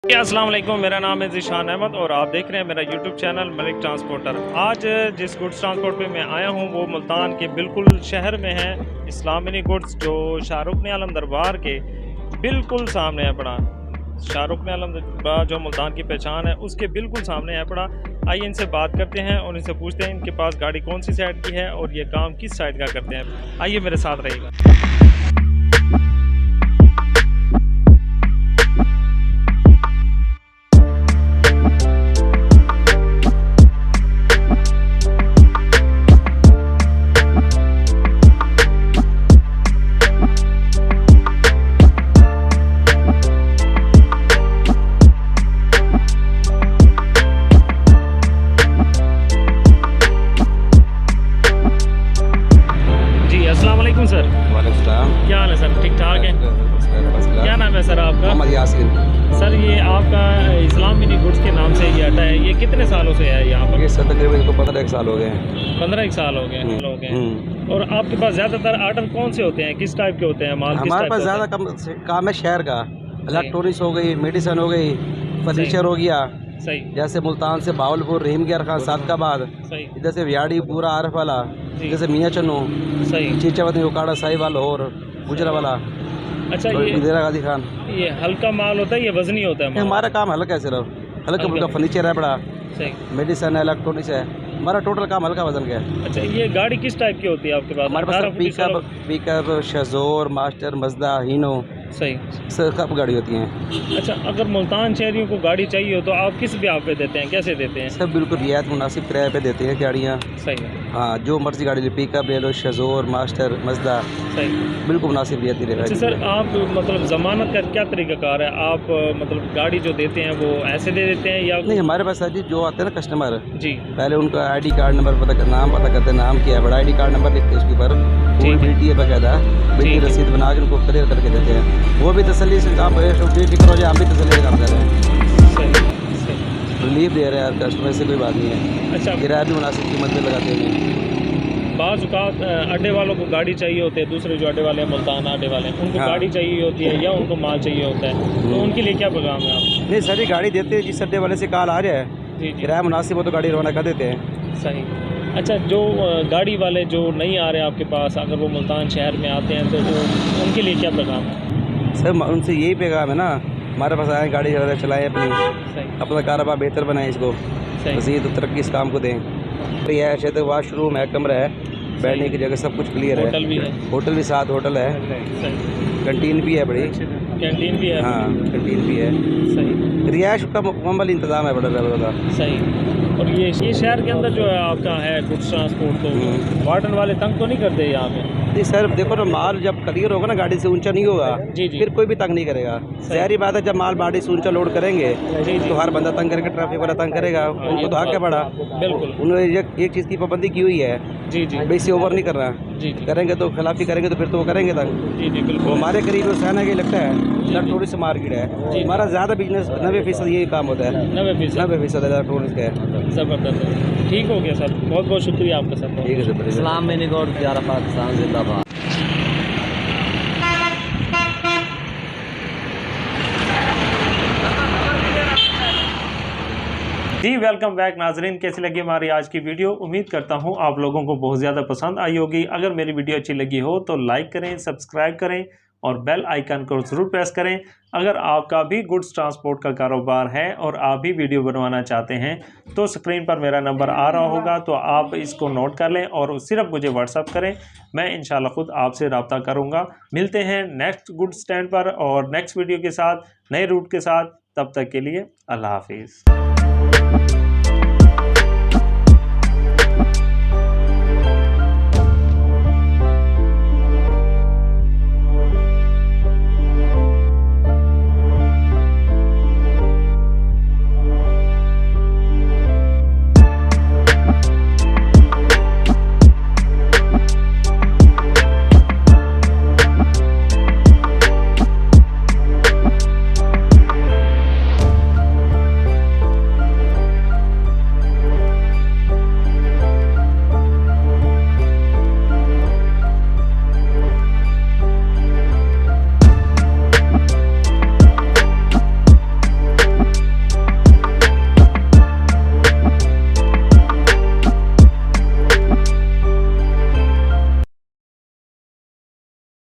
अस्सलाम वालेकुम, मेरा नाम है ज़ीशान अहमद और आप देख रहे हैं मेरा यूट्यूब चैनल मलिक ट्रांसपोर्टर। आज जिस गुड्स ट्रांसपोर्ट पे मैं आया हूँ वो मुल्तान के बिल्कुल शहर में है। इस्लाम मिनी गुड्स जो शाहरुख आलम दरबार के बिल्कुल सामने है पड़ा। शाहरुख आलम दरबार जो मुल्तान की पहचान है उसके बिल्कुल सामने है पड़ा। आइए इनसे बात करते हैं और इनसे पूछते हैं इनके पास गाड़ी कौन सी साइड की है और ये काम किस साइड का करते हैं। आइए मेरे साथ रहिएगा। सर क्या हाल है सर? ठीक ठाक है। क्या नाम है सर आपका? मोहम्मद यासीन। सर ये आपका इस्लाम मिनी गुड्स के नाम से ये अड्डा है, ये कितने सालों से है यहाँ पर? ये सर तकरीबन इसको 15 साल हो गए हैं। 15 साल हो गए। और आपके पास ज़्यादातर आर्डर कौन से होते हैं, किस टाइप के होते हैं माल? हमारे पास ज़्यादा काम है शहर का। इलेक्ट्रॉनिक्स हो गई, मेडिसिन हो गई, फर्नीचर हो गया। सही। जैसे मुल्तान से बावलपुर, रहीम गियार खान, सादकाबाद, इधर से व्याड़ी पूरा आरफ वाला, जैसे मियाँ चन्नू, सही, चीचावती, उकाड़ा, साहिवाल, और गुजरा वाला। अच्छा, ये इंदिरा गांधी खान, ये हल्का माल होता है, ये वजनी होता है? हमारा काम हल्का है, सिर्फ हल्का फुल्का फर्नीचर है बड़ा, सही, मेडिसिन है, इलेक्ट्रॉनिक्स है। हमारा टोटल काम हल्का वजन का है। अच्छा, ये गाड़ी किस टाइप की होती है आपके पास? हमारे पास पिकअप, शेजोर, मास्टर, मजदा, हीनो, सही, सब गाड़ी होती हैं। अच्छा, अगर मुल्तान शहरियों को गाड़ी चाहिए हो तो आप किस ब्याह पे देते हैं, कैसे देते हैं? सब बिल्कुल रियायत मुनासिब किराए पे देते हैं गाड़ियाँ। सही है। हाँ, जो मर्जी गाड़ी ले, पिकअप ले लो, शेजोर, मास्टर, मजदा, सही, बिल्कुल मुनासिब रियायत रहेगा। अच्छा सर, आप मतलब ज़मानत का क्या तरीक़ाकार है? आप मतलब गाड़ी जो देते हैं वो ऐसे दे देते हैं या नहीं? हमारे पास जी जो आते हैं ना कस्टमर, जी, पहले उनका ID कार्ड नंबर नाम पता करते हैं, नाम क्या है, बड़ा ID कार्ड नंबर लिखते हैं उसके ऊपर, बिल्टी है बकायदा, बिल्टी रसीद बना के उनको क्लियर करके देते हैं। वो भी तसल्ली से काम बेफिक्र हो जाए, हम भी तसल्ली से काम कर रहे हैं। रिलीफ दे रहे हैं कस्टमर से, कोई बात नहीं है। अच्छा, किराया भी मुनासिब कीमत पे लगाते हैं। बाज़ औक़ात अड्डे वालों को गाड़ी चाहिए होती है, दूसरे जो अड्डे वाले हैं, मुल्तान अड्डे वाले हैं, उनको गाड़ी चाहिए होती है या उनको माल चाहिए होता है, तो उनके लिए क्या पैगाम है आप? नहीं, सारी गाड़ी देते हैं, जिस अड्डे वाले से कॉल आ जाए, जी, किराया मुनासिब हो तो गाड़ी रवाना कर देते हैं। सही। अच्छा, जो गाड़ी वाले जो नहीं आ रहे हैं आपके पास, अगर वो मुल्तान शहर में आते हैं तो उनके लिए क्या पैगाम है? सर, उनसे यही पैगाम है ना, हमारे पास आए, गाड़ी चलाएँ अपनी, अपना कारोबार बेहतर बनाएं, इसको मज़ीद तरक्की इस काम को दें। तो यह है, तो वाशरूम है, कमरा है, बैठने की जगह, सब कुछ क्लियर है। होटल भी है? होटल भी साथ होटल है, कैंटीन भी है, बड़ी कैंटीन भी है। हाँ, कैंटीन भी है, सही, रिहाइश का मुकम्मल इंतज़ाम है बड़ा का, सही। और ये शहर के अंदर जो है आपका है गुड्स ट्रांसपोर्ट, तो वार्डन वाले तंग तो नहीं करते यहाँ पे? नहीं सर, देखो ना, माल जब क्लियर होगा ना, गाड़ी से ऊंचा नहीं होगा, जी, फिर कोई भी तंग नहीं करेगा। ज़ाहिर बात है, जब माल गाड़ी से ऊंचा लोड करेंगे, जी, तो हर बंदा तंग करेगा, ट्रैफिक वाला तंग करेगा, उनको तो हक है बड़ा। बिल्कुल, उन्होंने एक चीज़ की पाबंदी की हुई है, जी जी, बेसी ओवर नहीं करना, जी, करेंगे तो खिलाफी करेंगे तो फिर तो वो करेंगे तंग। जी जी, बिल्कुल। हमारे करीब हुसैना के लगता है इलेक्ट्रॉनिक्स मार्केट है, हमारा ज़्यादा बिजनेस 90% यही काम होता है। 90% इलेक्ट्रॉनिक्स का है। ज़बरदस्त है, ठीक हो गया सर, बहुत बहुत शुक्रिया आपका सर। ठीक है सर। इस्लाम मिनी गुड्स, प्यारा पाकिस्तान जिंदाबाद। जी, वेलकम बैक नाजरीन, कैसी लगी हमारी आज की वीडियो? उम्मीद करता हूँ आप लोगों को बहुत ज़्यादा पसंद आई होगी। अगर मेरी वीडियो अच्छी लगी हो तो लाइक करें, सब्सक्राइब करें और बेल आइकन को ज़रूर प्रेस करें। अगर आपका भी गुड्स ट्रांसपोर्ट का कारोबार है और आप भी वीडियो बनवाना चाहते हैं तो स्क्रीन पर मेरा नंबर आ रहा होगा, तो आप इसको नोट कर लें और सिर्फ मुझे व्हाट्सअप करें, मैं इंशाल्लाह खुद आपसे रब्ता करूँगा। मिलते हैं नेक्स्ट गुड स्टैंड पर और नेक्स्ट वीडियो के साथ, नए रूट के साथ। तब तक के लिए अल्लाह हाफिज़।